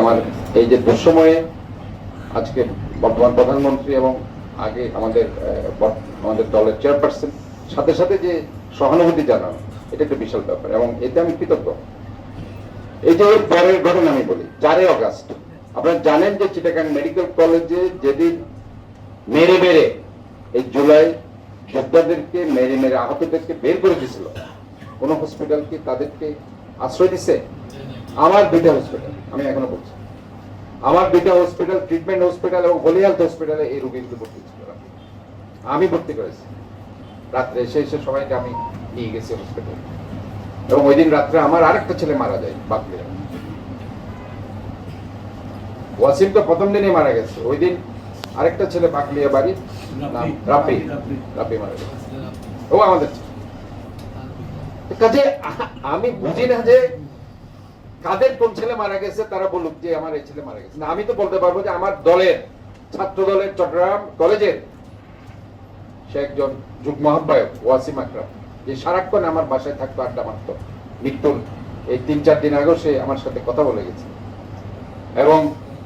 আমার এই যে দুঃসময়ে আজকে বর্তমান প্রধানমন্ত্রী এবং আগে আমাদের দলের চেয়ারপারসন সাথে সাথে যে সহানুভূতি জানানো, এটা একটা বিশাল ব্যাপার এবং এতে আমি কৃতজ্ঞ। এই যে পরের ঘটনা আমি বলি, 4 আগস্ট আপনারা জানেন যে চিটাগাং মেডিকেল কলেজে যেদিন মেরে মেরে এই জুলাই যোদ্ধাদেরকে মেরে আহতদেরকে বের করে দিয়েছিল, কোন হসপিটাল কি তাদেরকে আশ্রয় দিছে? আমার 2টা হসপিটাল, আমি এখনো বলছি, আমার 2টা হসপিটাল, ট্রিটমেন্ট হসপিটাল এবং হোলি হেলথ হসপিটালে এই রোগীগুলো ভর্তি ছিল। আমি ভর্তি করেছি, রাত্রে এসে সবাইকে আমি নিয়ে গেছি হসপিটালে। এবং ওই দিন রাত্রে আমার আরেকটা ছেলে মারা যায় বাকলিয়া। ওয়াসিম তো প্রথম দিনে মারা গেছে, ওই দিন আরেকটা ছেলে বাকলিয়া বাড়ি, রাপি মারা গেছে, ও আমাদের কাজে। আমি বুঝি না যে কাদের কোন ছেলে মারা গেছে, তারা বলুক যে আমার এই ছেলে মারা গেছে। না, আমি তো বলতে পারবো যে আমার দলের, ছাত্র দলের চট্টগ্রাম কলেজের সে একজন যুগ্ম আহ্বায়ক ওয়াসিম আকরাম, যে সারাক্ষণ আমার বাসায় থাকতো, আড্ডা মারতো। মৃত্যুর এই 3-4 দিন আগে সে আমার সাথে কথা বলে গেছে এবং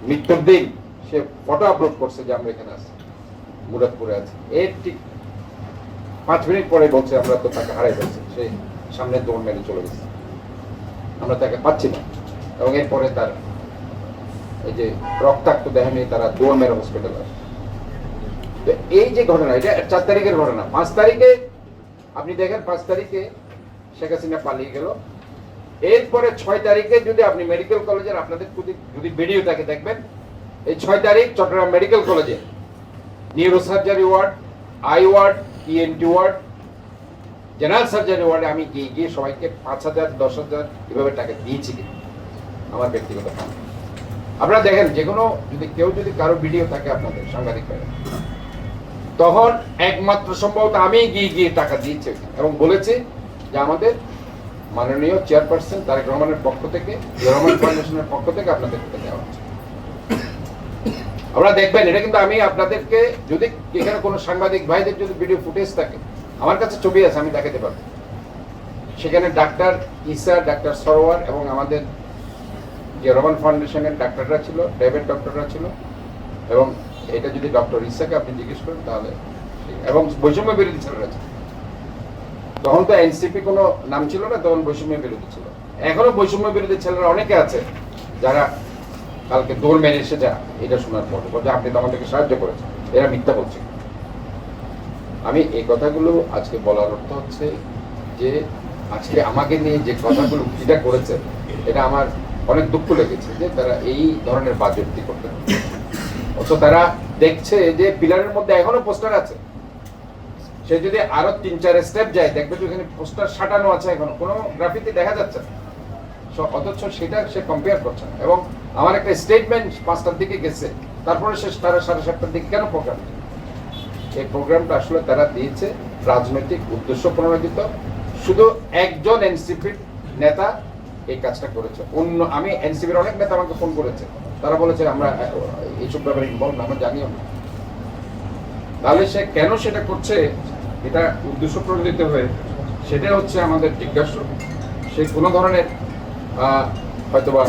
মৃত্যুর দিন সে ফটো আপলোড করছে যে আমরা এখানে আছি, মুরাদপুরে আছি। এর ঠিক 5 মিনিট পরে বলছে আমরা তো তাকে হারাই ফেলছি, সে সামনে দৌড় মেরে চলে গেছে, আমরা তাকে পাচ্ছি না। এবং এরপরে তার এই যে রক্তাক্ত দেহ নিয়ে তারা দৌড় মেরে হসপিটাল আসে। তো এই যে ঘটনা, এটা 4 তারিখের ঘটনা। 5 তারিখে আপনি দেখেন, 5 তারিখে শেখ হাসিনা পালিয়ে গেল। এরপরে 6 তারিখে যদি আপনি মেডিকেল কলেজের, আপনাদের যদি ভিডিও থাকে দেখবেন, এই 6 তারিখ চট্টগ্রাম মেডিকেল কলেজে neuro surgery ward, eye ward, ENT ward, general surgery ওয়ার্ডে আমি গিয়ে সবাইকে 5,000, 10,000 এভাবে টাকা দিয়েছি। আমার ব্যক্তিগত ফান্ড আপনারা দেখেন, যে কোনো কেউ যদি কারো ভিডিও থাকে আপনাদের সাংবাদিক ভাইরা, তখন একমাত্র সম্ভবত আমি গিয়ে টাকা দিয়েছি এবং বলেছি যে আমাদের মাননীয় চেয়ারপারসন তারেক রহমানের পক্ষ থেকে, রহমান ফাউন্ডেশনের পক্ষ থেকে আপনাদেরকে দেওয়া হচ্ছে। আপনারা দেখবেন, এটা কিন্তু আমি আপনাদেরকে, যদি এখানে কোনো সাংবাদিক ভাইদের যদি ভিডিও ফুটেজ থাকে, আমার কাছে ছবি আছে, আমি দেখাতে পারবো। সেখানে ডাক্তার ইসা, ডাক্তার সরোয়ার এবং আমাদের যে রহমান ফাউন্ডেশনের ডাক্তাররা ছিল, প্রাইভেট ডক্টররা ছিল। এবং এটা যদি ডক্টর ইসাকে আপনি জিজ্ঞেস করেন তাহলে, এবং বৈষম্য বিরোধী ছেলেরা ছিল। তখন তো এনসিপি কোনো নাম ছিল না, তখন বৈষম্য বিরোধী ছিল। এখনো বৈষম্য বিরোধী ছেলেরা অনেকে আছে যারা কালকে দৌড় মেরে এসে যা এটা শোনার পর বলছে আপনি তো আমাদেরকে সাহায্য করেছেন, এরা মিথ্যা বলছে। আমি এই কথাগুলো আজকে বলার অর্থ হচ্ছে যে আজকে আমাকে নিয়ে যে কথাগুলো এটা করেছে, এটা আমার অনেক দুঃখ লেগেছে যে তারা এই ধরনের বাজেপ্তি করতে পারে। অথচ তারা দেখছে যে পিলারের মধ্যে এখনো পোস্টার আছে, সে যদি আরো 3-4 স্টেপ যায় দেখবে যে এখানে পোস্টার সাটানো আছে, এখনো কোনো গ্রাফিতি দেখা যাচ্ছে না। অথচ সেটা সে কম্পেয়ার করছে না। এবং আমার একটা স্টেটমেন্ট 5টার দিকে গেছে, তারপরে সে 7:30-8টার দিকে কেন প্রোগ্রাম? এই প্রোগ্রামটা আসলে তারা দিয়েছে রাজনৈতিক উদ্দেশ্য প্রণোদিত। শুধু একজন এনসিপির নেতা এই কাজটা করেছে। আমি এনসিপির অনেক নেতা আমাকে ফোন করেছে, তারা বলেছে আমরা এইসব ব্যাপারে ইনভলভ না, আমরা জানিও না। তাহলে সে কেন সেটা করছে, এটা উদ্দেশ্য প্রণোদিত হয়ে, সেটা হচ্ছে আমাদের জিজ্ঞাসা। সে কোনো ধরনের হয়তোবা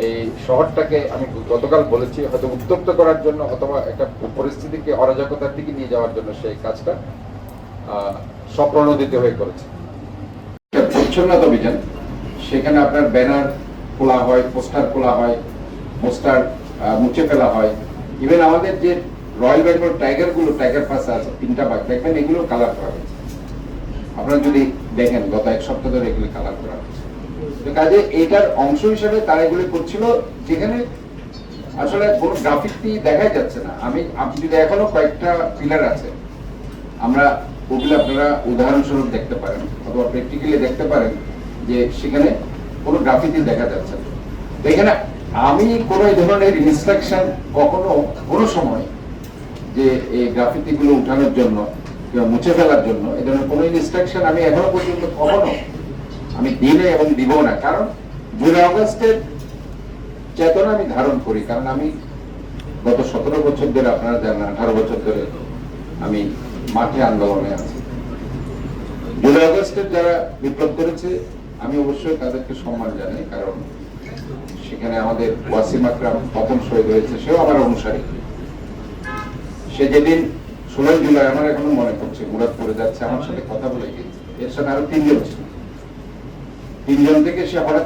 এই শহরটাকে, আমি গতকাল বলেছি, হয়তো উত্তপ্ত করার জন্য অথবা একটা পরিস্থিতিকে অরাজকতার দিকে নিয়ে যাওয়ার জন্য সেই কাজটা স্বপ্রণোদিত হয়ে করেছে। পরিচ্ছন্নতা অভিযান, সেখানে আপনার ব্যানার খোলা হয়, পোস্টার খোলা হয়, পোস্টার মুছে ফেলা হয়। ইভেন আমাদের যে রয়্যাল বেঙ্গল টাইগার গুলো, টাইগার পাস আছে 3টা বাঘ, দেখবেন এগুলো কালার করা হয়েছে। আপনারা যদি দেখেন গত 1 সপ্তাহ ধরে এগুলো কালার করা হয়েছে। কাজে এটার অংশ হিসেবে তারা এগুলো করছিল, যেখানে আসলে কোনো গ্রাফিতি দেখাই যাচ্ছে না। আপনি যদি এখনো কয়েকটা পিলার আছে, আমরা ওগুলো আপনারা উদাহরণস্বরূপ দেখতে পারেন অথবা প্র্যাকটিক্যালি দেখতে পারেন যে সেখানে কোনো গ্রাফিতি দেখা যাচ্ছে না। তো এখানে আমি কোনো এই ধরনের ইনস্ট্রাকশন কখনো কোনো সময় যে এই গ্রাফিতি গুলো উঠানোর জন্য কিংবা মুছে ফেলার জন্য এই ধরনের কোনো ইনস্ট্রাকশন আমি এখনো পর্যন্ত কখনো আমি দিনে এবং দিব না। কারণ 2 আগস্টের চেতনা আমি ধারণ করি, কারণ আমি গত 17 বছর ধরে, আপনারা জানেন 18 বছর ধরে আমি মাঠে আন্দোলনে আছি। 2 আগস্টের যারা বিপ্লব করেছে আমি অবশ্যই তাদেরকে সম্মান জানাই, কারণ সেখানে আমাদের ওয়াসিম আকরাম প্রথম শহীদ হয়েছে, সেও আমার অনুসারী। সে যেদিন 16 জুলাই, আমার এখনো মনে পড়ছে, মুরাদপুরে যাচ্ছে, আমার সাথে কথা বলে গিয়েছে। এর সাথে আরো 3 জন ছিল। 3 জন থেকে সে হঠাৎ